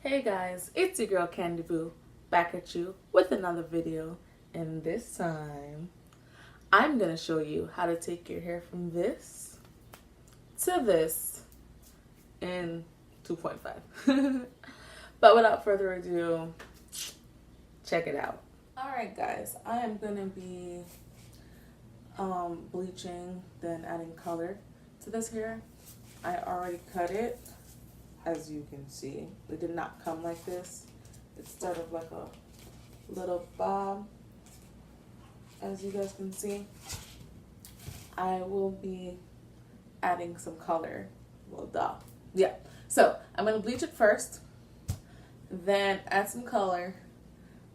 Hey guys, it's your girl Candy Boo back at you with another video, and this time I'm gonna show you how to take your hair from this to this in 2.5. But without further ado, check it out. Alright guys, I am gonna be bleaching, then adding color to this hair. I already cut it. As you can see, it did not come like this. It's sort of like a little bob, as you guys can see. I will be adding some color. Well, duh. Yeah. So I'm gonna bleach it first, then add some color,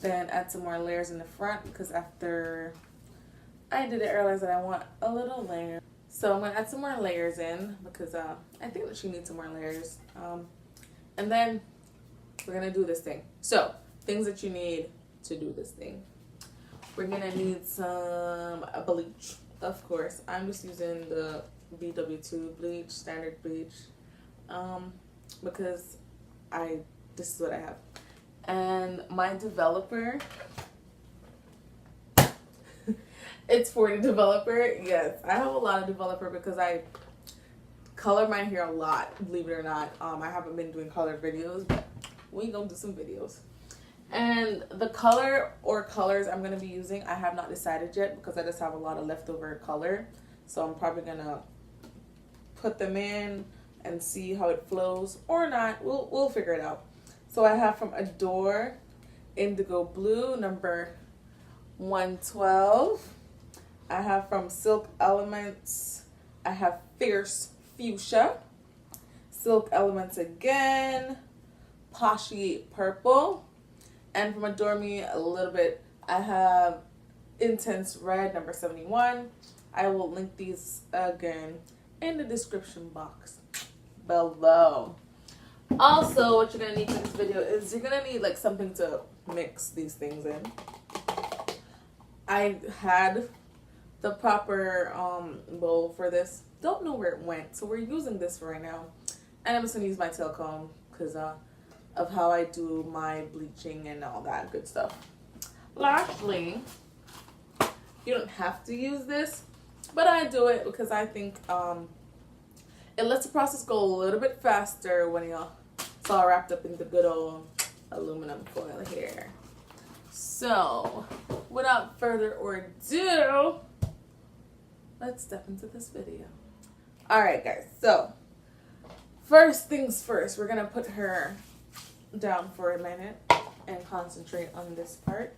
then add some more layers in the front, because after I did it, I realized that I want a little layer. So I'm going to add some more layers in because I think that she needs some more layers. And then we're going to do this thing. So things that you need to do this thing. We're going to need some bleach, of course. I'm just using the BW2 bleach, standard bleach, because this is what I have. And my developer, it's for the developer. Yes, I have a lot of developer because I color my hair a lot, believe it or not. I haven't been doing color videos, but we gonna do some videos. And the color or colors I'm gonna be using, I have not decided yet because I just have a lot of leftover color. So I'm probably gonna put them in and see how it flows or not. We'll figure it out. So I have from Adore Indigo Blue, number 112. I have from Silk Elements, I have Fierce Fuchsia, Silk Elements again, Poshy Purple, and from Adore Me a little bit, I have Intense Red, number 71. I will link these again in the description box below. Also, what you're going to need for this video is you're going to need like something to mix these things in. I had the proper bowl for this. Don't know where it went, so we're using this for right now. And I'm just gonna use my tail comb because of how I do my bleaching and all that good stuff. Lastly, you don't have to use this, but I do it because I think it lets the process go a little bit faster when it's all wrapped up in the good old aluminum foil here. So, without further ado, let's step into this video. Alright guys, so first things first, we're going to put her down for a minute and concentrate on this part.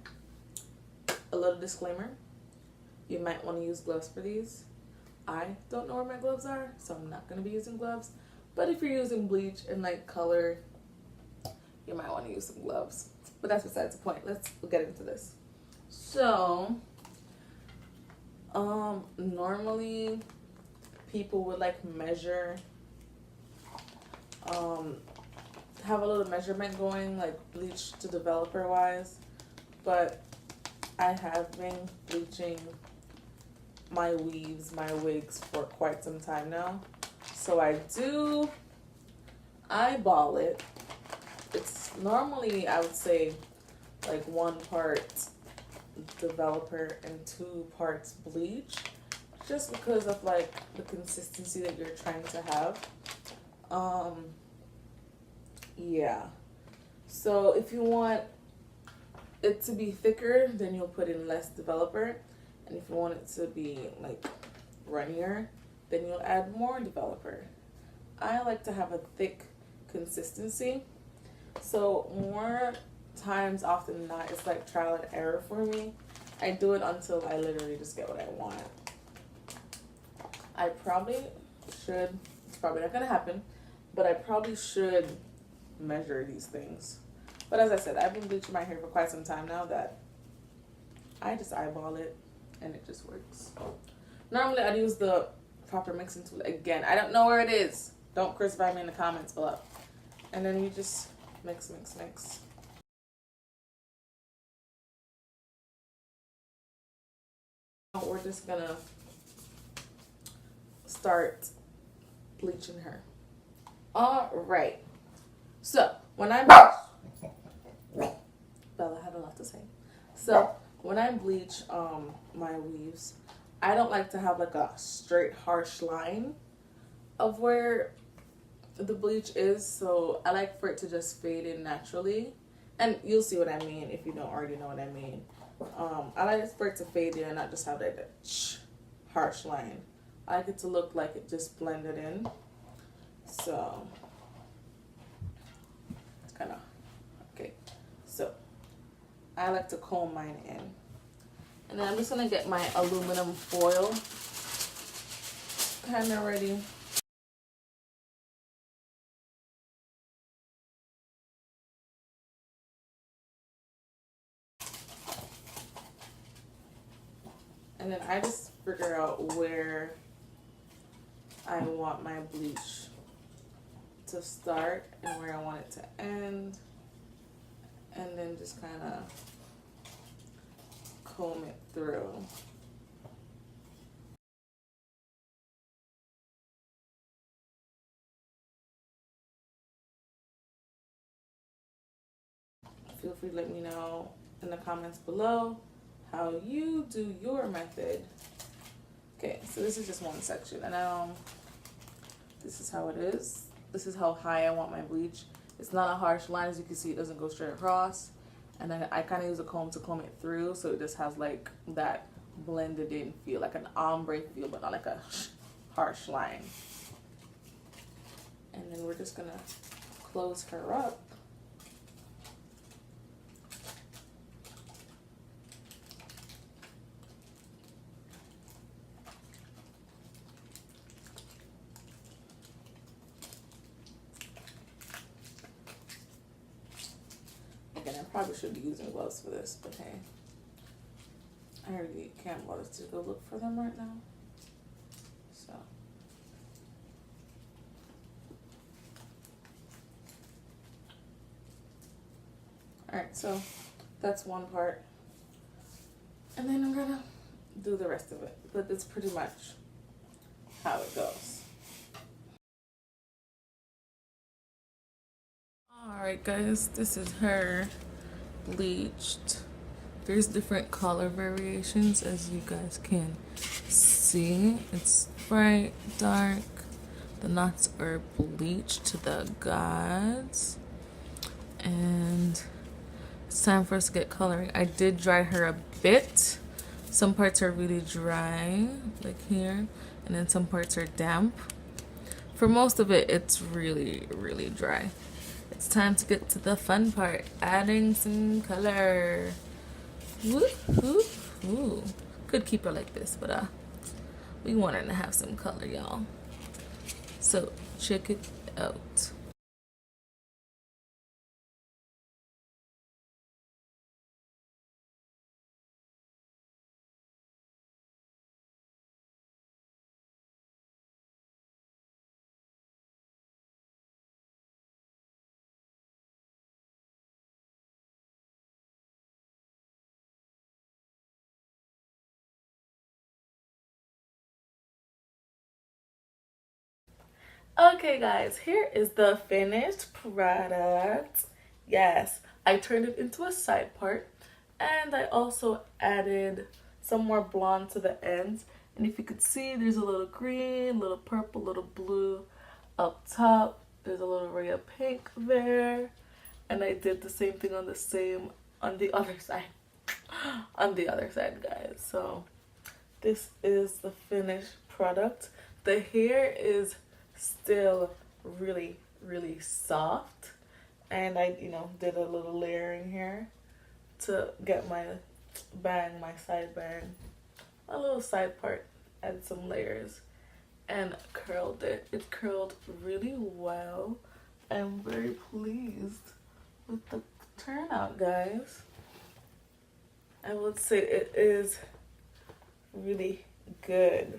A little disclaimer, you might want to use gloves for these. I don't know where my gloves are, so I'm not going to be using gloves. But if you're using bleach and like color, you might want to use some gloves. But that's besides the point. Let's get into this. So, normally people would like measure, have a little measurement going, like bleach to developer wise, but I have been bleaching my weaves, my wigs for quite some time now, so I do eyeball it. It's normally, I would say, like 1 part developer and 2 parts bleach, just because of like the consistency that you're trying to have. Yeah, so if you want it to be thicker, then you'll put in less developer, and if you want it to be like runnier, then you'll add more developer. I like to have a thick consistency, so more times often than not, it's like trial and error for me. I do it until I literally just get what I want. I probably should, it's probably not gonna happen, but I probably should measure these things. But as I said, I've been bleaching my hair for quite some time now that I just eyeball it and it just works. Normally I'd use the proper mixing tool again. I don't know where it is. Don't crucify me in the comments below. And then you just mix, mix, mix. We're just gonna start bleaching her. All right. So when Bella had a lot to say. So when I bleach my weaves, I don't like to have like a straight harsh line of where the bleach is, so I like for it to just fade in naturally. And you'll see what I mean if you don't already know what I mean. I like for it to fade in and not just have that harsh line. I like it to look like it just blended in. So it's kind of okay. So I like to comb mine in. And then I'm just going to get my aluminum foil kind of ready. And then I just figure out where I want my bleach to start and where I want it to end. And then just kind of comb it through. Feel free to let me know in the comments below how you do your method. Okay, so this is just one section, and this is how it is. This is how high I want my bleach. It's not a harsh line, as you can see. It doesn't go straight across, and then I kind of use a comb to comb it through, so it just has like that blended in feel, like an ombre feel, but not like a harsh line. And then we're just gonna close her up. Again, I probably should be using gloves for this, but hey, I already can't bother to go look for them right now. So. Alright, so that's one part. And then I'm gonna do the rest of it. But that's pretty much how it goes. Alright guys, this is her bleached. There's different color variations, as you guys can see. It's bright, dark. The knots are bleached to the gods. And it's time for us to get coloring. I did dry her a bit. Some parts are really dry, like here, and then some parts are damp. For most of it, it's really, really dry. It's time to get to the fun part, adding some color. Woo, woo, woo. Could keep her like this, but we want her to have some color, y'all. So check it out. Okay guys, here is the finished product. Yes, I turned it into a side part, and I also added some more blonde to the ends. And if you could see, there's a little green, little purple, little blue up top. There's a little ray of pink there. And I did the same thing on the other side. On the other side, guys. So this is the finished product. The hair is still really, really soft, and I did a little layering here to get my bang, my side bang, a little side part, add some layers, and curled it. It curled really well. I'm very pleased with the turnout, guys. I would say it is really good.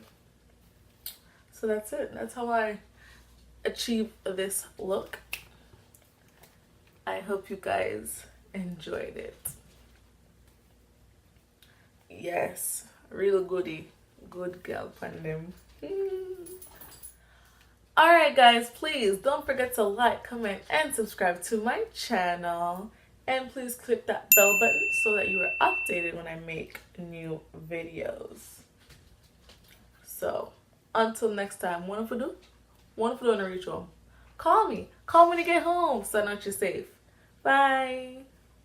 So that's it. That's how I achieve this look. I hope you guys enjoyed it. Yes, real goodie. Good girl pandem. Alright guys, please don't forget to like, comment, and subscribe to my channel. And please click that bell button so that you are updated when I make new videos. So, until next time, what if we do? What if we do in a ritual? Call me. Call me when you get home so I know you're safe. Bye.